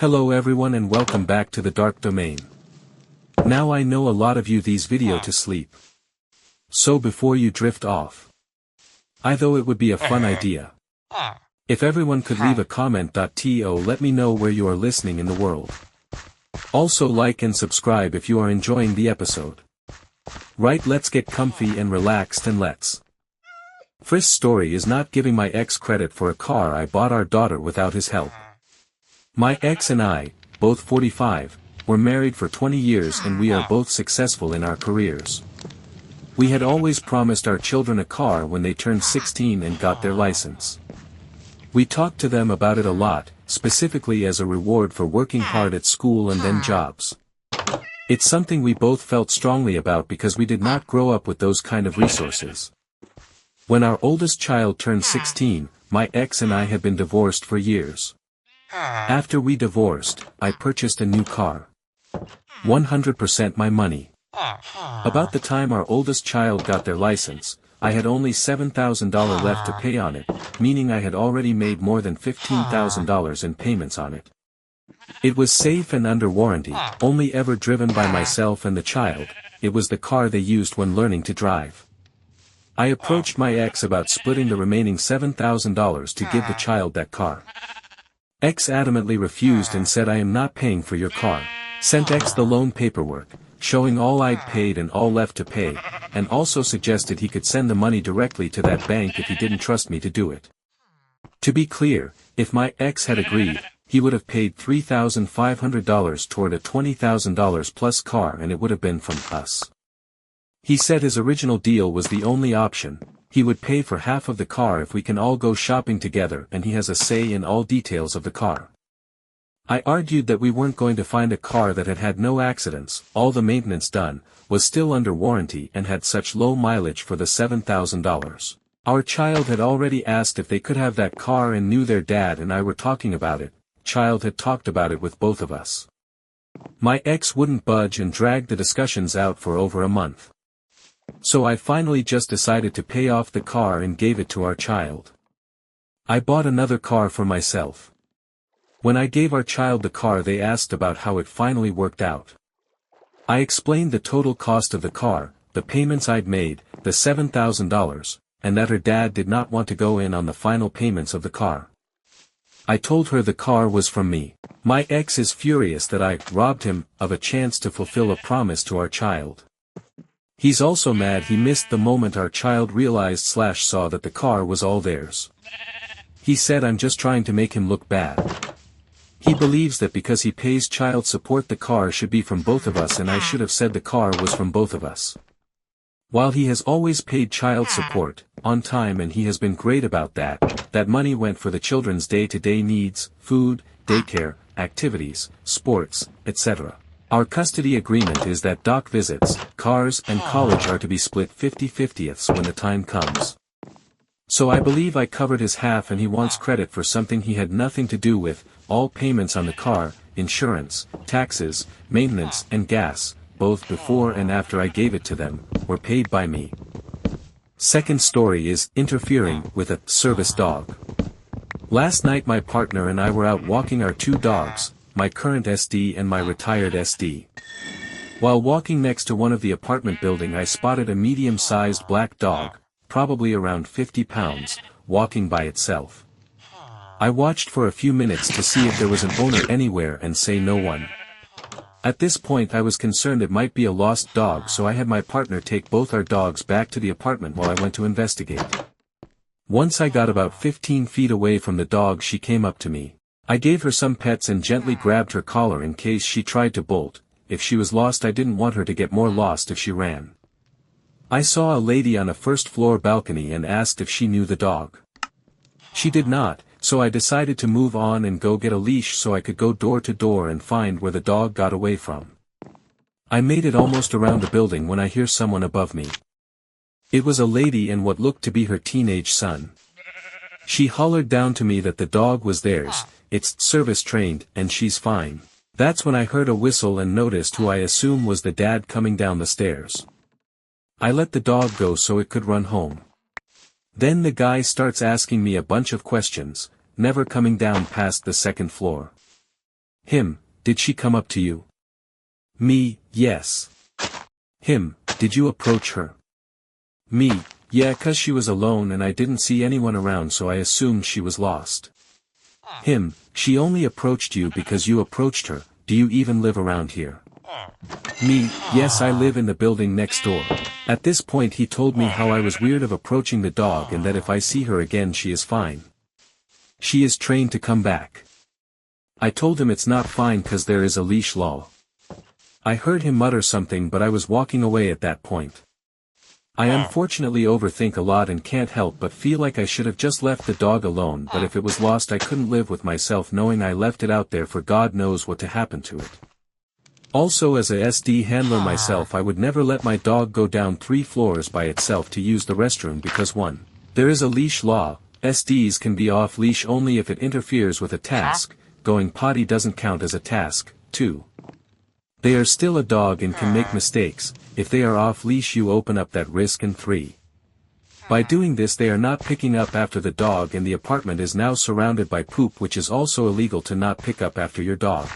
Hello everyone and welcome back to the dark domain. Now I know a lot of you these video to sleep. So before you drift off, I thought it would be a fun idea. If everyone could leave a comment. Let me know where you are listening in the world. Also like and subscribe if you are enjoying the episode. Right, let's get comfy and relaxed and let's. Frisk's story is not giving my ex credit for a car I bought our daughter without his help. My ex and I, both 45, were married for 20 years and we are both successful in our careers. We had always promised our children a car when they turned 16 and got their license. We talked to them about it a lot, specifically as a reward for working hard at school and then jobs. It's something we both felt strongly about because we did not grow up with those kind of resources. When our oldest child turned 16, my ex and I had been divorced for years. After we divorced, I purchased a new car. 100% my money. About the time our oldest child got their license, I had only $7,000 left to pay on it, meaning I had already made more than $15,000 in payments on it. It was safe and under warranty, only ever driven by myself and the child. It was the car they used when learning to drive. I approached my ex about splitting the remaining $7,000 to give the child that car. Ex adamantly refused and said I am not paying for your car. Sent ex the loan paperwork, showing all I'd paid and all left to pay, and also suggested he could send the money directly to that bank if he didn't trust me to do it. To be clear, if my ex had agreed, he would have paid $3,500 toward a $20,000 plus car and it would have been from us. He said his original deal was the only option. He would pay for half of the car if we can all go shopping together and he has a say in all details of the car. I argued that we weren't going to find a car that had had no accidents, all the maintenance done, was still under warranty and had such low mileage for the $7,000. Our child had already asked if they could have that car and knew their dad and I were talking about it. Child had talked about it with both of us. My ex wouldn't budge and dragged the discussions out for over a month. So I finally just decided to pay off the car and gave it to our child. I bought another car for myself. When I gave our child the car they asked about how it finally worked out. I explained the total cost of the car, the payments I'd made, the $7,000, and that her dad did not want to go in on the final payments of the car. I told her the car was from me. My ex is furious that I robbed him of a chance to fulfill a promise to our child. He's also mad he missed the moment our child realized/saw that the car was all theirs. He said I'm just trying to make him look bad. He believes that because he pays child support the car should be from both of us and I should have said the car was from both of us. While he has always paid child support, on time and he has been great about that money went for the children's day-to-day needs, food, daycare, activities, sports, etc. Our custody agreement is that doc visits, cars and college are to be split 50/50 when the time comes. So I believe I covered his half and he wants credit for something he had nothing to do with. All payments on the car, insurance, taxes, maintenance and gas, both before and after I gave it to them, were paid by me. Second story is interfering with a service dog. Last night my partner and I were out walking our two dogs, my current SD and my retired SD. While walking next to one of the apartment building I spotted a medium-sized black dog, probably around 50 pounds, walking by itself. I watched for a few minutes to see if there was an owner anywhere and say no one. At this point I was concerned it might be a lost dog so I had my partner take both our dogs back to the apartment while I went to investigate. Once I got about 15 feet away from the dog she came up to me. I gave her some pets and gently grabbed her collar in case she tried to bolt. If she was lost I didn't want her to get more lost if she ran. I saw a lady on a first-floor balcony and asked if she knew the dog. She did not, so I decided to move on and go get a leash so I could go door to door and find where the dog got away from. I made it almost around the building when I hear someone above me. It was a lady and what looked to be her teenage son. She hollered down to me that the dog was theirs, it's service-trained and she's fine. That's when I heard a whistle and noticed who I assume was the dad coming down the stairs. I let the dog go so it could run home. Then the guy starts asking me a bunch of questions, never coming down past the second floor. Him, did she come up to you? Me, yes. Him, did you approach her? Me, yeah, 'cause she was alone and I didn't see anyone around, so I assumed she was lost. Him, she only approached you because you approached her. Do you even live around here? Me, yes, I live in the building next door. At this point he told me how I was weird of approaching the dog and that if I see her again she is fine. She is trained to come back. I told him it's not fine 'cause there is a leash law. I heard him mutter something but I was walking away at that point. I unfortunately overthink a lot and can't help but feel like I should have just left the dog alone, but if it was lost I couldn't live with myself knowing I left it out there for God knows what to happen to it. Also, as a SD handler myself, I would never let my dog go down 3 floors by itself to use the restroom because 1. There is a leash law. SDs can be off leash only if it interferes with a task. Going potty doesn't count as a task. 2. They are still a dog and can make mistakes. If they are off leash you open up that risk. And 3. By doing this they are not picking up after the dog and the apartment is now surrounded by poop, which is also illegal to not pick up after your dog.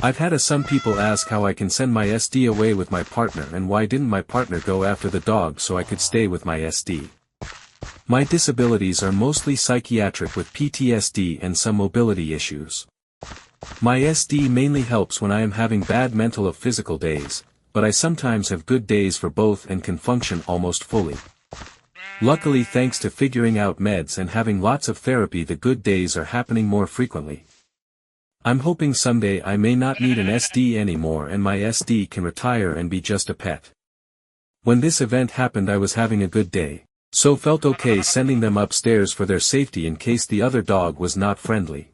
I've had some people ask how I can send my SD away with my partner and why didn't my partner go after the dog so I could stay with my SD. My disabilities are mostly psychiatric with PTSD and some mobility issues. My SD mainly helps when I am having bad mental or physical days, but I sometimes have good days for both and can function almost fully. Luckily, thanks to figuring out meds and having lots of therapy, the good days are happening more frequently. I'm hoping someday I may not need an SD anymore and my SD can retire and be just a pet. When this event happened I was having a good day, so felt okay sending them upstairs for their safety in case the other dog was not friendly.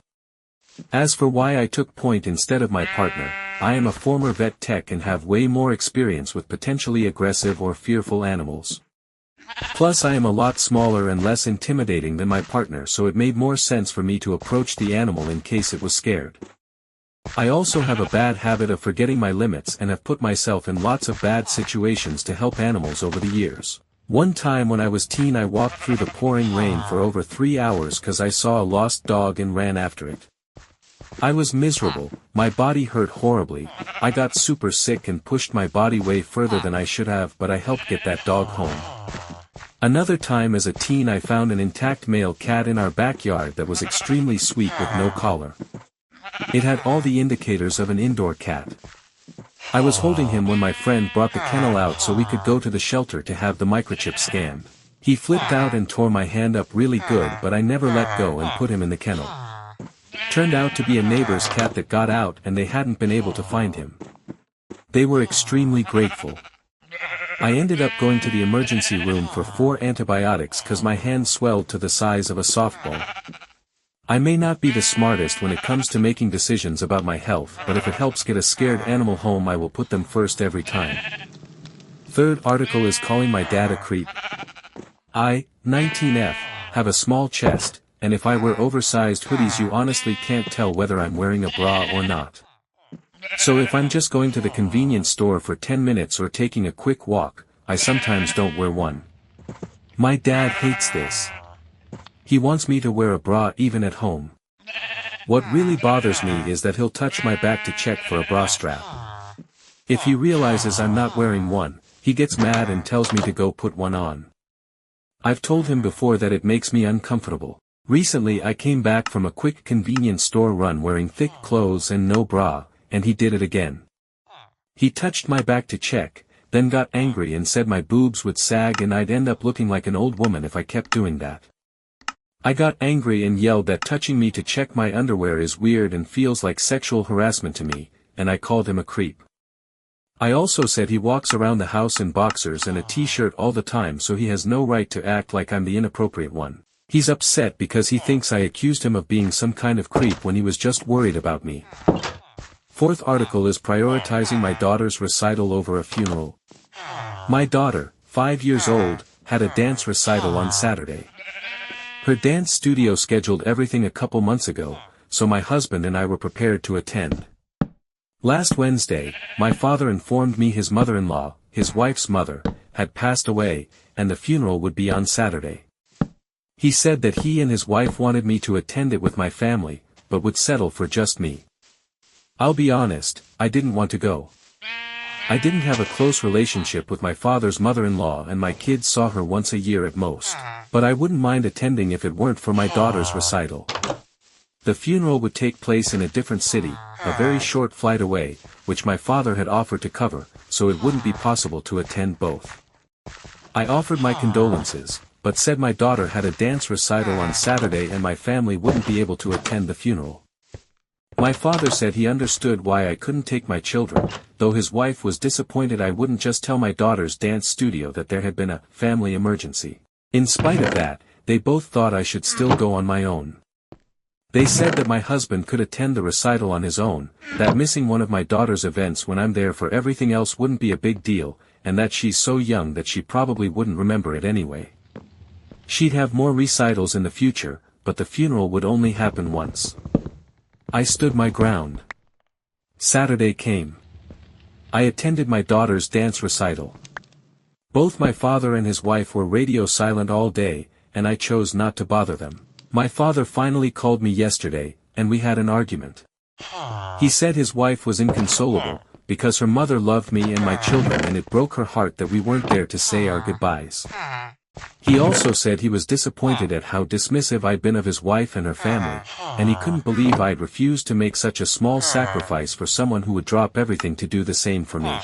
As for why I took point instead of my partner, I am a former vet tech and have way more experience with potentially aggressive or fearful animals. Plus I am a lot smaller and less intimidating than my partner, so it made more sense for me to approach the animal in case it was scared. I also have a bad habit of forgetting my limits and have put myself in lots of bad situations to help animals over the years. One time when I was teen I walked through the pouring rain for over 3 hours 'cause I saw a lost dog and ran after it. I was miserable, my body hurt horribly, I got super sick and pushed my body way further than I should have, but I helped get that dog home. Another time as a teen I found an intact male cat in our backyard that was extremely sweet with no collar. It had all the indicators of an indoor cat. I was holding him when my friend brought the kennel out so we could go to the shelter to have the microchip scanned. He flipped out and tore my hand up really good, but I never let go and put him in the kennel. Turned out to be a neighbor's cat that got out and they hadn't been able to find him. They were extremely grateful. I ended up going to the emergency room for 4 antibiotics 'cause my hand swelled to the size of a softball. I may not be the smartest when it comes to making decisions about my health, but if it helps get a scared animal home I will put them first every time. Third article is calling my dad a creep. I, 19F, have a small chest, and if I wear oversized hoodies you honestly can't tell whether I'm wearing a bra or not. So if I'm just going to the convenience store for 10 minutes or taking a quick walk, I sometimes don't wear one. My dad hates this. He wants me to wear a bra even at home. What really bothers me is that he'll touch my back to check for a bra strap. If he realizes I'm not wearing one, he gets mad and tells me to go put one on. I've told him before that it makes me uncomfortable. Recently I came back from a quick convenience store run wearing thick clothes and no bra, and he did it again. He touched my back to check, then got angry and said my boobs would sag and I'd end up looking like an old woman if I kept doing that. I got angry and yelled that touching me to check my underwear is weird and feels like sexual harassment to me, and I called him a creep. I also said he walks around the house in boxers and a t-shirt all the time, so he has no right to act like I'm the inappropriate one. He's upset because he thinks I accused him of being some kind of creep when he was just worried about me. Fourth article is prioritizing my daughter's recital over a funeral. My daughter, 5 years old, had a dance recital on Saturday. Her dance studio scheduled everything a couple months ago, so my husband and I were prepared to attend. Last Wednesday, my father informed me his mother-in-law, his wife's mother, had passed away, and the funeral would be on Saturday. He said that he and his wife wanted me to attend it with my family, but would settle for just me. I'll be honest, I didn't want to go. I didn't have a close relationship with my father's mother-in-law and my kids saw her once a year at most. But I wouldn't mind attending if it weren't for my daughter's recital. The funeral would take place in a different city, a very short flight away, which my father had offered to cover, so it wouldn't be possible to attend both. I offered my condolences, but said my daughter had a dance recital on Saturday and my family wouldn't be able to attend the funeral. My father said he understood why I couldn't take my children, though his wife was disappointed I wouldn't just tell my daughter's dance studio that there had been a family emergency. In spite of that, they both thought I should still go on my own. They said that my husband could attend the recital on his own, that missing one of my daughter's events when I'm there for everything else wouldn't be a big deal, and that she's so young that she probably wouldn't remember it anyway. She'd have more recitals in the future, but the funeral would only happen once. I stood my ground. Saturday came. I attended my daughter's dance recital. Both my father and his wife were radio silent all day, and I chose not to bother them. My father finally called me yesterday, and we had an argument. He said his wife was inconsolable, because her mother loved me and my children and it broke her heart that we weren't there to say our goodbyes. He also said he was disappointed at how dismissive I'd been of his wife and her family, and he couldn't believe I'd refused to make such a small sacrifice for someone who would drop everything to do the same for me.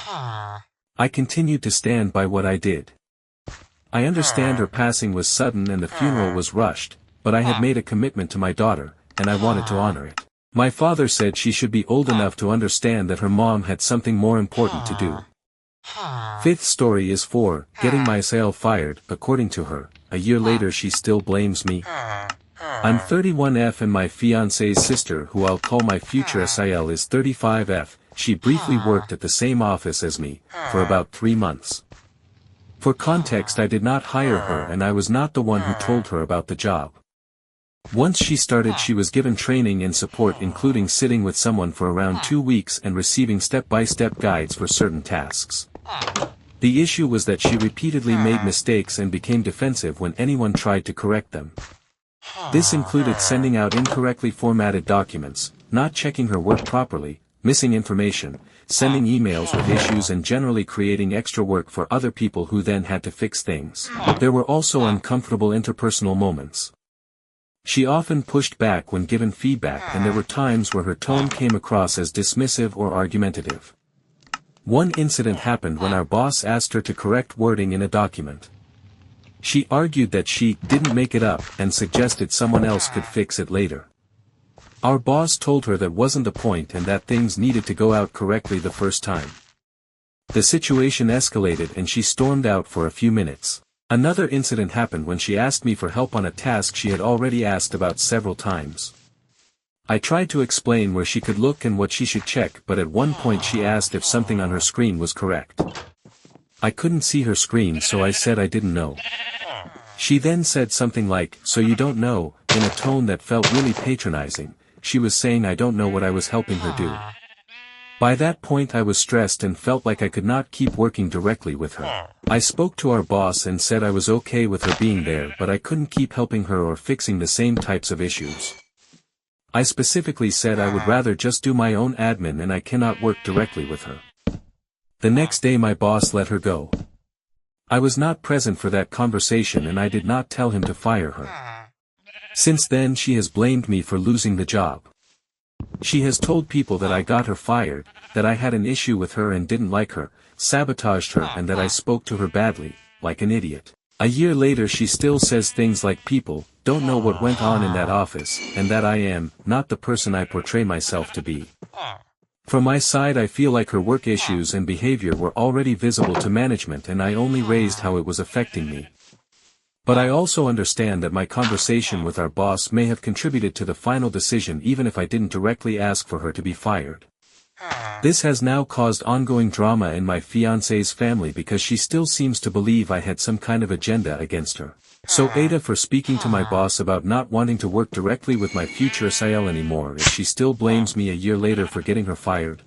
I continued to stand by what I did. I understand her passing was sudden and the funeral was rushed, but I had made a commitment to my daughter, and I wanted to honor it. My father said she should be old enough to understand that her mom had something more important to do. Fifth story is 4, getting myself fired. According to her, a year later she still blames me. I'm 31F and my fiancé's sister, who I'll call my future SIL, is 35F. She briefly worked at the same office as me, for about 3 months. For context, I did not hire her and I was not the one who told her about the job. Once she started, she was given training and support, including sitting with someone for around 2 weeks and receiving step-by-step guides for certain tasks. The issue was that she repeatedly made mistakes and became defensive when anyone tried to correct them. This included sending out incorrectly formatted documents, not checking her work properly, missing information, sending emails with issues, and generally creating extra work for other people who then had to fix things. There were also uncomfortable interpersonal moments. She often pushed back when given feedback, and there were times where her tone came across as dismissive or argumentative. One incident happened when our boss asked her to correct wording in a document. She argued that she didn't make it up and suggested someone else could fix it later. Our boss told her that wasn't the point and that things needed to go out correctly the first time. The situation escalated and she stormed out for a few minutes. Another incident happened when she asked me for help on a task she had already asked about several times. I tried to explain where she could look and what she should check, but at one point she asked if something on her screen was correct. I couldn't see her screen, so I said I didn't know. She then said something like, "So you don't know," in a tone that felt really patronizing. She was saying I don't know what I was helping her do. By that point I was stressed and felt like I could not keep working directly with her. I spoke to our boss and said I was okay with her being there, but I couldn't keep helping her or fixing the same types of issues. I specifically said I would rather just do my own admin and I cannot work directly with her. The next day my boss let her go. I was not present for that conversation and I did not tell him to fire her. Since then she has blamed me for losing the job. She has told people that I got her fired, that I had an issue with her and didn't like her, sabotaged her, and that I spoke to her badly, like an idiot. A year later she still says things like people don't know what went on in that office, and that I am not the person I portray myself to be. From my side I feel like her work issues and behavior were already visible to management and I only raised how it was affecting me. But I also understand that my conversation with our boss may have contributed to the final decision even if I didn't directly ask for her to be fired. This has now caused ongoing drama in my fiancé's family because she still seems to believe I had some kind of agenda against her. So AITA for speaking to my boss about not wanting to work directly with my future SIL anymore if she still blames me a year later for getting her fired.